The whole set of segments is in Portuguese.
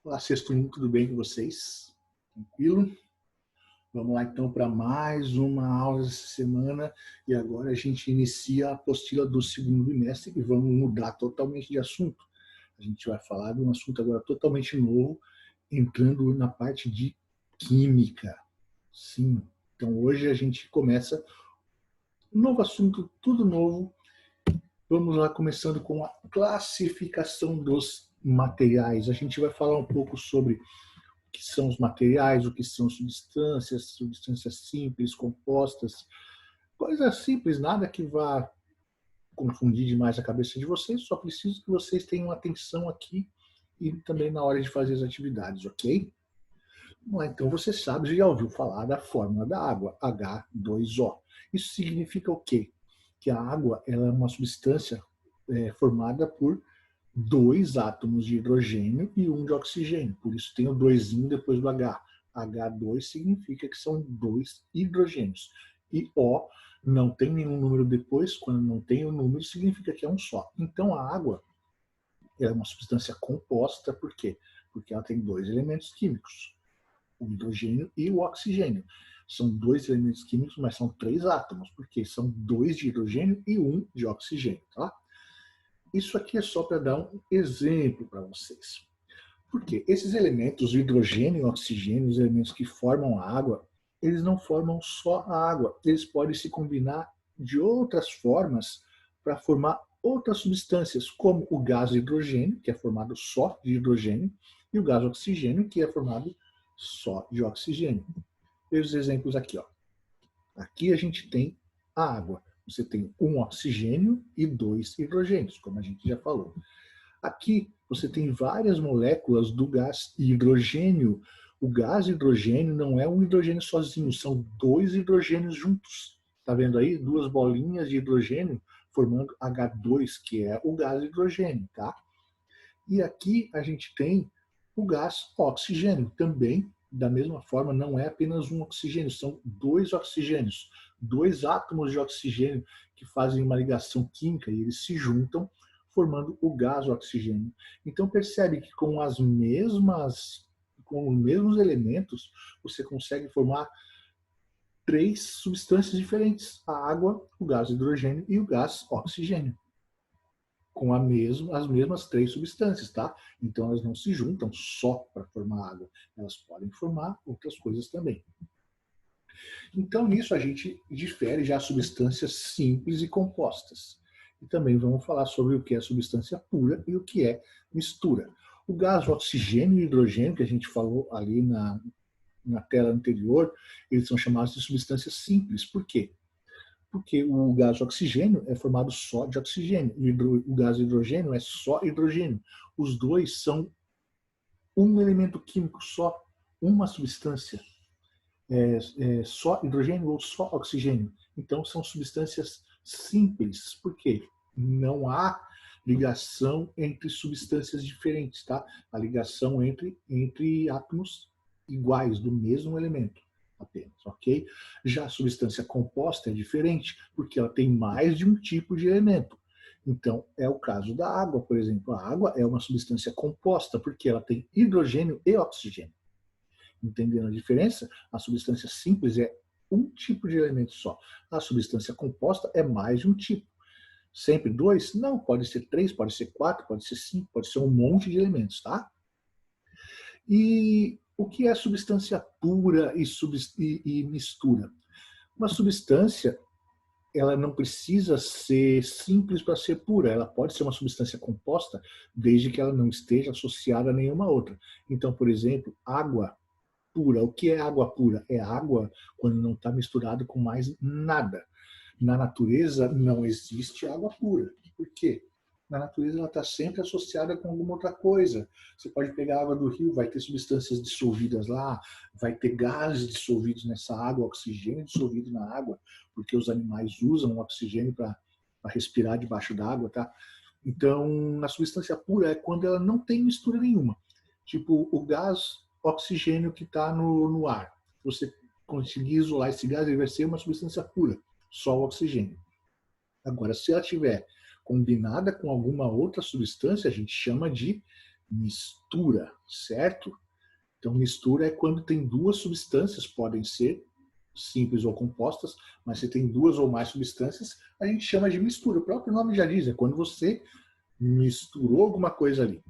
Olá, Sexto, tudo bem com vocês? Tranquilo? Vamos lá então para mais uma aula essa semana e agora a gente inicia a apostila do segundo bimestre e vamos mudar totalmente de assunto. A gente vai falar de um assunto agora totalmente novo, entrando na parte de química. Sim, então hoje a gente começa um novo assunto, tudo novo. Vamos lá, começando com a classificação dos materiais. A gente vai falar um pouco sobre o que são os materiais, o que são substâncias, substâncias simples, compostas, coisas simples, nada que vá confundir demais a cabeça de vocês, só preciso que vocês tenham atenção aqui e também na hora de fazer as atividades, ok? Bom, então você sabe, já ouviu falar da fórmula da água, H2O. Isso significa o quê? Que a água ela é uma substância formada por dois átomos de hidrogênio e um de oxigênio. Por isso tem o doisinho depois do H. H2 significa que são dois hidrogênios. E O não tem nenhum número depois, quando não tem o número, significa que é um só. Então a água é uma substância composta, por quê? Porque ela tem dois elementos químicos, o hidrogênio e o oxigênio. São dois elementos químicos, mas são três átomos, porque são dois de hidrogênio e um de oxigênio, tá? Isso aqui é só para dar um exemplo para vocês. Porque esses elementos, o hidrogênio e o oxigênio, os elementos que formam a água, eles não formam só a água. Eles podem se combinar de outras formas para formar outras substâncias, como o gás hidrogênio, que é formado só de hidrogênio, e o gás oxigênio, que é formado só de oxigênio. Veja os exemplos aqui. Ó. Aqui a gente tem a água. Você tem um oxigênio e dois hidrogênios, como a gente já falou. Aqui você tem várias moléculas do gás hidrogênio. O gás hidrogênio não é um hidrogênio sozinho, são dois hidrogênios juntos. Está vendo aí? Duas bolinhas de hidrogênio formando H2, que é o gás hidrogênio, tá? E aqui a gente tem o gás oxigênio, também da mesma forma, não é apenas um oxigênio, são dois oxigênios, dois átomos de oxigênio que fazem uma ligação química e eles se juntam formando o gás oxigênio. Então percebe que com os mesmos elementos, você consegue formar três substâncias diferentes: a água, o gás hidrogênio e o gás oxigênio, com as mesmas três substâncias, tá? Então elas não se juntam só para formar água, elas podem formar outras coisas também. Então nisso a gente difere já substâncias simples e compostas. E também vamos falar sobre o que é substância pura e o que é mistura. O gás oxigênio e hidrogênio, que a gente falou ali na tela anterior, eles são chamados de substâncias simples. Por quê? Porque o gás oxigênio é formado só de oxigênio, e o gás hidrogênio é só hidrogênio. Os dois são um elemento químico só, uma substância, só hidrogênio ou só oxigênio. Então são substâncias simples, porque não há ligação entre substâncias diferentes, tá? A ligação entre átomos iguais do mesmo elemento apenas, ok? Já a substância composta é diferente, porque ela tem mais de um tipo de elemento. Então, é o caso da água, por exemplo. A água é uma substância composta, porque ela tem hidrogênio e oxigênio. Entendendo a diferença? A substância simples é um tipo de elemento só. A substância composta é mais de um tipo. Sempre dois? Não, pode ser três, pode ser quatro, pode ser cinco, pode ser um monte de elementos, tá? E o que é substância pura e mistura? Uma substância, ela não precisa ser simples para ser pura. Ela pode ser uma substância composta, desde que ela não esteja associada a nenhuma outra. Então, por exemplo, água pura. O que é água pura? É água quando não está misturado com mais nada. Na natureza não existe água pura. Por quê? Na natureza ela está sempre associada com alguma outra coisa. Você pode pegar a água do rio, vai ter substâncias dissolvidas lá, vai ter gases dissolvidos nessa água, oxigênio dissolvido na água, porque os animais usam o oxigênio para respirar debaixo d'água, tá? Então, a substância pura é quando ela não tem mistura nenhuma. Tipo, o gás oxigênio que está no ar. Você conseguir isolar esse gás, ele vai ser uma substância pura, só o oxigênio. Agora, se ela estiver combinada com alguma outra substância, a gente chama de mistura, certo? Então, mistura é quando tem duas substâncias, podem ser simples ou compostas, mas se tem duas ou mais substâncias, a gente chama de mistura. O próprio nome já diz, é quando você misturou alguma coisa ali.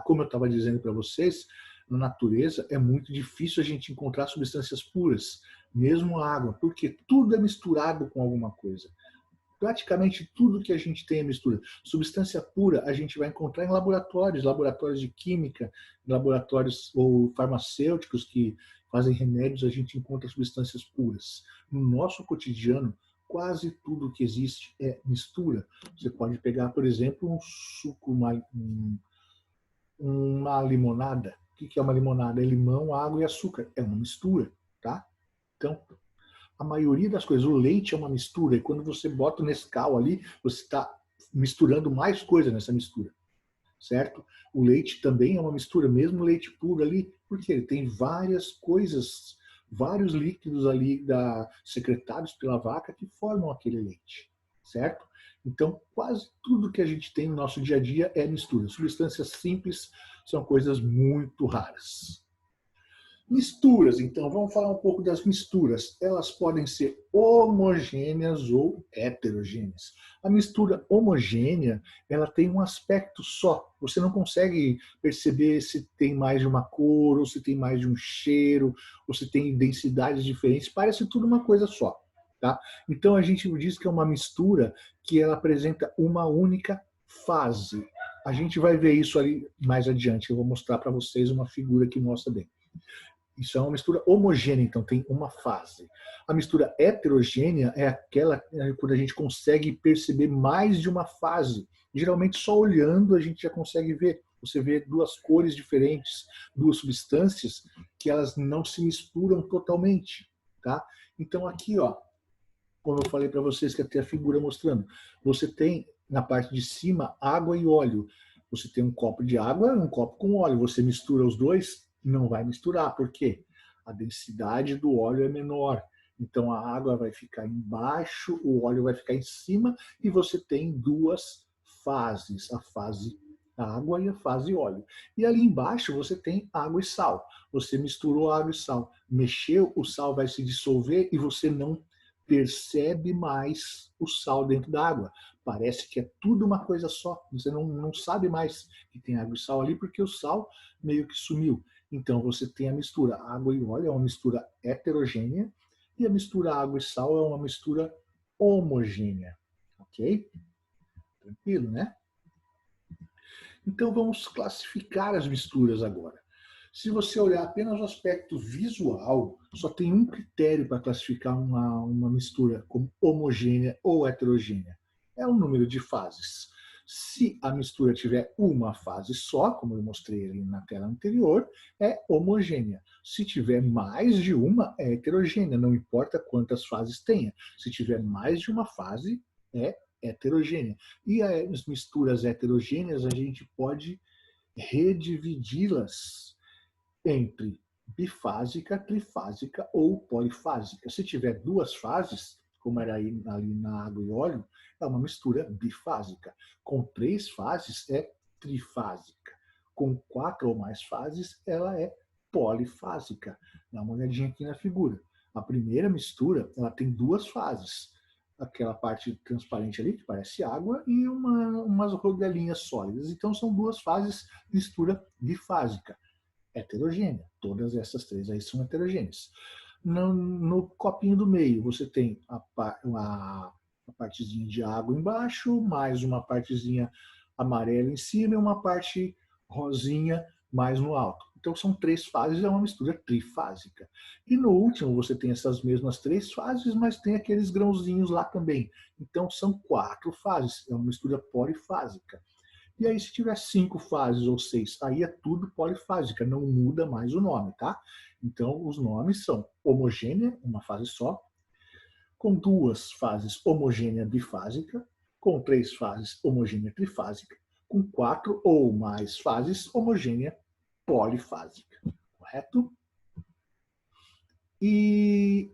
Como eu estava dizendo para vocês, na natureza é muito difícil a gente encontrar substâncias puras, mesmo a água, porque tudo é misturado com alguma coisa. Praticamente tudo que a gente tem é mistura. Substância pura a gente vai encontrar em laboratórios, laboratórios de química, laboratórios ou farmacêuticos que fazem remédios, a gente encontra substâncias puras. No nosso cotidiano, quase tudo que existe é mistura. Você pode pegar, por exemplo, um suco, uma limonada. O que é uma limonada? É limão, água e açúcar. É uma mistura, tá? Então, a maioria das coisas, o leite é uma mistura, e quando você bota o Nescau ali, você está misturando mais coisa nessa mistura, certo? O leite também é uma mistura, mesmo o leite puro ali, porque ele tem várias coisas, vários líquidos ali secretados pela vaca que formam aquele leite, certo? Então, quase tudo que a gente tem no nosso dia a dia é mistura. Substâncias simples são coisas muito raras. Misturas, então, vamos falar um pouco das misturas. Elas podem ser homogêneas ou heterogêneas. A mistura homogênea, ela tem um aspecto só. Você não consegue perceber se tem mais de uma cor, ou se tem mais de um cheiro, ou se tem densidades diferentes. Parece tudo uma coisa só. Tá? Então, a gente diz que é uma mistura que ela apresenta uma única fase. A gente vai ver isso ali mais adiante. Eu vou mostrar para vocês uma figura que mostra bem. Isso é uma mistura homogênea, então tem uma fase. A mistura heterogênea é aquela quando a gente consegue perceber mais de uma fase. Geralmente só olhando a gente já consegue ver. Você vê duas cores diferentes, duas substâncias que elas não se misturam totalmente, tá? Então aqui, ó, como eu falei para vocês que até a figura mostrando, você tem na parte de cima água e óleo. Você tem um copo de água e um copo com óleo. Você mistura os dois, não vai misturar. Por quê? A densidade do óleo é menor. Então a água vai ficar embaixo, o óleo vai ficar em cima e você tem duas fases, a fase água e a fase óleo. E ali embaixo você tem água e sal. Você misturou água e sal, mexeu, o sal vai se dissolver e você não percebe mais o sal dentro da água. Parece que é tudo uma coisa só. Você não sabe mais que tem água e sal ali porque o sal meio que sumiu. Então você tem a mistura água e óleo, é uma mistura heterogênea, e a mistura água e sal é uma mistura homogênea. Ok? Tranquilo, né? Então vamos classificar as misturas agora. Se você olhar apenas o aspecto visual, só tem um critério para classificar uma mistura como homogênea ou heterogênea. É o número de fases. Se a mistura tiver uma fase só, como eu mostrei ali na tela anterior, é homogênea. Se tiver mais de uma, é heterogênea, não importa quantas fases tenha. Se tiver mais de uma fase, é heterogênea. E as misturas heterogêneas, a gente pode redividi-las entre bifásica, trifásica ou polifásica. Se tiver duas fases, como era aí ali na água e óleo, é uma mistura bifásica. Com três fases é trifásica. Com quatro ou mais fases, ela é polifásica. Dá uma olhadinha aqui na figura. A primeira mistura, ela tem duas fases. Aquela parte transparente ali, que parece água, e umas rodelinhas sólidas. Então, são duas fases, mistura bifásica heterogênea. Todas essas três aí são heterogêneas. No copinho do meio, você tem a partezinha de água embaixo, mais uma partezinha amarela em cima e uma parte rosinha mais no alto. Então são três fases, é uma mistura trifásica. E no último você tem essas mesmas três fases, mas tem aqueles grãozinhos lá também. Então são quatro fases, é uma mistura polifásica. E aí, se tiver 5 fases ou 6, aí é tudo polifásica, não muda mais o nome, tá? Então, os nomes são homogênea, uma fase só, com duas fases homogênea bifásica, com 3 fases homogênea trifásica, com 4 ou mais fases homogênea polifásica, correto? E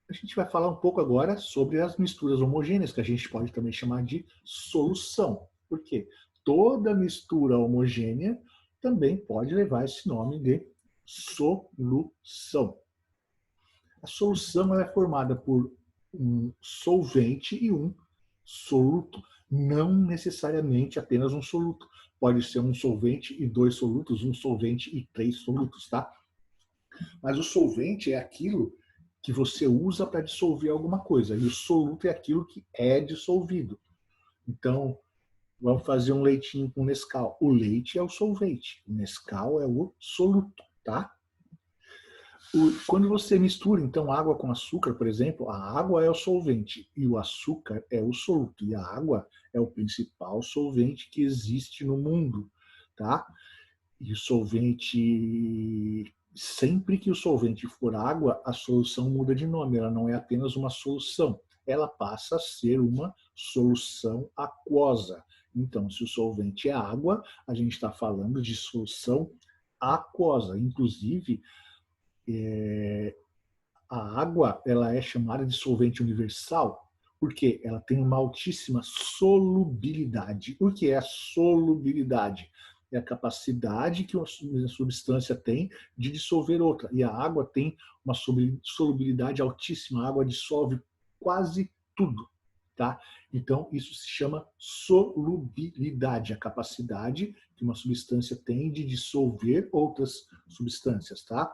a gente vai falar um pouco agora sobre as misturas homogêneas, que a gente pode também chamar de solução. Por quê? toda mistura homogênea também pode levar esse nome de solução. A solução ela é formada por um solvente e um soluto, não necessariamente apenas um soluto. Pode ser um solvente e 2 solutos, um solvente e 3 solutos, tá? Mas o solvente é aquilo que você usa para dissolver alguma coisa, e o soluto é aquilo que é dissolvido. Então, vamos fazer um leitinho com Nescau. O leite é o solvente, o Nescau é o soluto, tá? Quando você mistura, então, água com açúcar, por exemplo, a água é o solvente e o açúcar é o soluto. E a água é o principal solvente que existe no mundo, tá? E o solvente, sempre que o solvente for água, a solução muda de nome. Ela não é apenas uma solução, ela passa a ser uma solução aquosa. Então, se o solvente é água, a gente está falando de solução aquosa. Inclusive, a água ela é chamada de solvente universal porque ela tem uma altíssima solubilidade. O que é a solubilidade? É a capacidade que uma substância tem de dissolver outra. E a água tem uma solubilidade altíssima. A água dissolve quase tudo. Tá? Então, isso se chama solubilidade, a capacidade que uma substância tem de dissolver outras substâncias. Tá?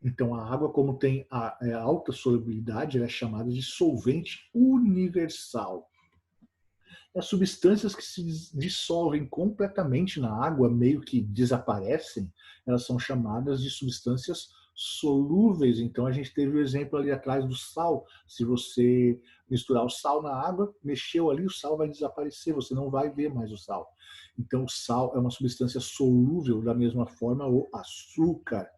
Então, a água, como tem a alta solubilidade, ela é chamada de solvente universal. As substâncias que se dissolvem completamente na água, meio que desaparecem, elas são chamadas de substâncias solúveis. Então, a gente teve o exemplo ali atrás do sal. Se você misturar o sal na água, mexeu ali, o sal vai desaparecer, você não vai ver mais o sal. Então, o sal é uma substância solúvel, da mesma forma o açúcar.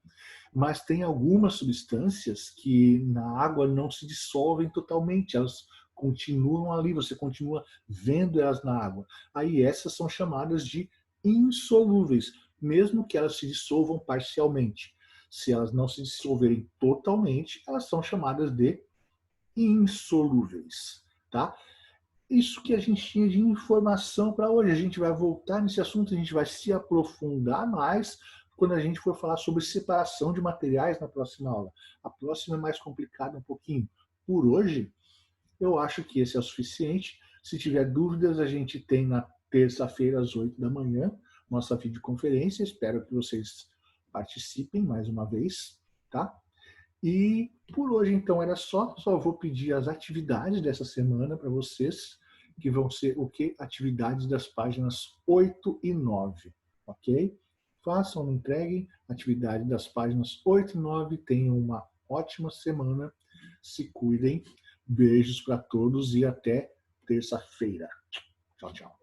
Mas tem algumas substâncias que na água não se dissolvem totalmente, elas continuam ali, você continua vendo elas na água. Aí essas são chamadas de insolúveis, mesmo que elas se dissolvam parcialmente. Se elas não se dissolverem totalmente, elas são chamadas de insolúveis, tá? Isso que a gente tinha de informação para hoje. A gente vai voltar nesse assunto, a gente vai se aprofundar mais quando a gente for falar sobre separação de materiais na próxima aula. A próxima é mais complicada um pouquinho. Por hoje, eu acho que esse é o suficiente. Se tiver dúvidas, a gente tem na terça-feira, às 8 da manhã, nossa videoconferência. Espero que vocês participem mais uma vez, tá? E por hoje, então, era só. Só vou pedir as atividades dessa semana para vocês, que vão ser o quê? Atividades das páginas 8 e 9, ok? Façam, entreguem atividade das páginas 8 e 9. Tenham uma ótima semana. Se cuidem. Beijos para todos e até terça-feira. Tchau, tchau.